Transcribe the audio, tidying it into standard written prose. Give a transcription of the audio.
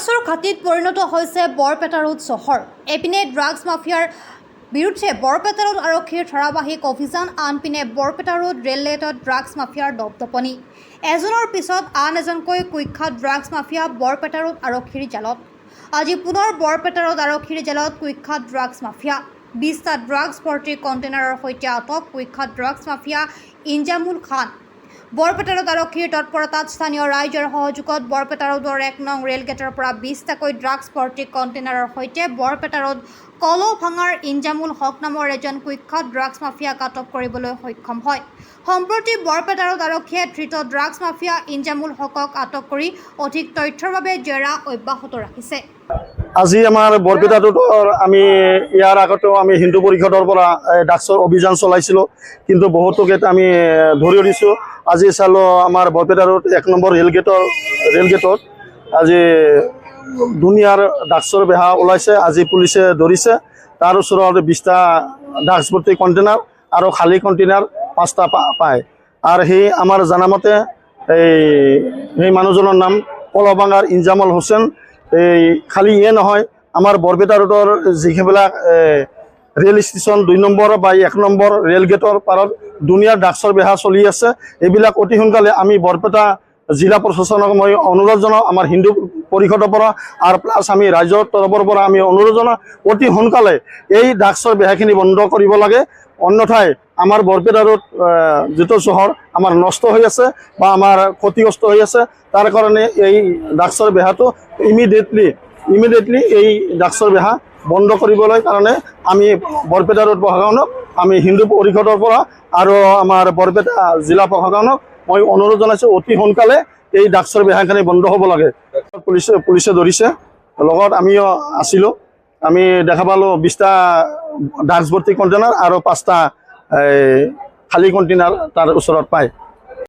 ড্ৰাগছৰ ঘাটিত পৰিণত হৈছে বৰপেটা ৰোড চহৰ। এপিনে ড্ৰাগছ মাফিয়াৰ বিৰুদ্ধে বৰপেটা ৰোড আৰক্ষীৰ ধাৰাবাহিক অভিযান, আনপিনে বৰপেটা ৰোড ৰেল লেটত ড্ৰাগছ মাফিয়াৰ দপদপনি। এজনৰ পিছত আন এজনকৈ কুখ্যাত ড্ৰাগছ মাফিয়া বৰপেটা ৰোড আৰক্ষীৰ জালত। আজি পুনৰ বৰপেটা ৰোড আৰক্ষীৰ জালত কুখ্যাত ড্ৰাগছ মাফিয়া। 20টা ড্ৰাগছ ভৰ্তি কণ্টেইনাৰৰ সৈতে আটক কুখ্যাত ড্ৰাগছ মাফিয়া ইনজামুল খান। বৰপেটা ৰোড আৰক্ষীৰ তৎপৰতাত স্থানীয় ৰাইজৰ সহযোগত বৰপেটা ৰোডৰ 1 নং ৰেল গেটৰ পৰা 20টাকৈ ড্ৰাগছ ভৰ্তি কণ্টেইনাৰৰ সৈতে বৰপেটা ৰোড কলৌভাঙাৰ ইনজামুল হক নামৰ এজন কুখ্যাত ড্ৰাগছ মাফিয়াক আটক কৰিবলৈ সক্ষম হয়। সম্প্ৰতি বৰপেটা ৰোড আৰক্ষীয়ে ধৃত ড্ৰাগছ মাফিয়া ইনজামুল হকক আটক কৰি অধিক তথ্যৰ বাবে জেৰা অব্যাহত ৰাখিছে। আজি আমাৰ বৰপেটা ৰোডৰ আমি ইয়াৰ আগতেও আমি হিন্দু পৰিষদৰ পৰা ড্ৰাগছৰ অভিযান চলাইছিলোঁ, কিন্তু বহুতোকে আমি ধৰি দিছোঁ। আজি চালোঁ আমাৰ বৰপেটা ৰোড 1 নম্বৰ ৰেল গেটত আজি দুনিয়াৰ ড্ৰাগছৰ বেহা ওলাইছে। আজি পুলিচে ধৰিছে। তাৰ ওচৰত 20টা ড্ৰাগছ ভৰ্তি কণ্টেইনাৰ আৰু খালী কণ্টেইনাৰ 5টা পায়। আৰু সেই আমাৰ জানামতে সেই মানুহজনৰ নাম কলৌভাঙাৰ ইনজামুল হুছেইন। খালি ইয়ে নহয়, আমাৰ বৰপেটা ৰোডৰ যিবিলাক ৰেল ষ্টেচন 2 নম্বৰ বা 1 নম্বৰ ৰেল গেটৰ পাৰত দুনিয়াৰ ড্ৰাগছৰ বেহা চলি আছে। এইবিলাক অতি সোনকালে আমি বৰপেটা জিলা প্ৰশাসনক মই অনুৰোধ জনাওঁ, আমাৰ হিন্দু পৰিষদৰ পৰা আৰু প্লাছ আমি ৰাইজৰ তৰফৰ পৰা আমি অনুৰোধ জনাওঁ, অতি সোনকালে এই ড্ৰাগছৰ বেহাখিনি বন্ধ কৰিব লাগে। অন্যথায় আমাৰ বৰপেটা ৰোড যিটো চহৰ আমাৰ নষ্ট হৈ আছে বা আমাৰ ক্ষতিগ্ৰস্ত হৈ আছে। তাৰ কাৰণে এই ড্ৰাগছৰ বেহাটো ইমিডিয়েটলি এই ড্ৰাগছৰ বেহা বন্ধ কৰিবলৈ কাৰণে আমি বৰপেটা ৰোড প্ৰশাসনক, আমি হিন্দু পৰিষদৰ পৰা আৰু আমাৰ বৰপেটা জিলা প্ৰশাসনক মই অনুৰোধ জনাইছোঁ, অতি সোনকালে এই ড্ৰাগছৰ বেহাখিনি বন্ধ হ'ব লাগে। পুলিচে ধৰিছে, লগত আমিও আছিলোঁ। আমি দেখা পালোঁ 20টা ড্ৰাগছ ভৰ্তি কণ্টেইনাৰ আৰু 5টা খালী কণ্টেইনাৰ তাৰ ওচৰত পায়।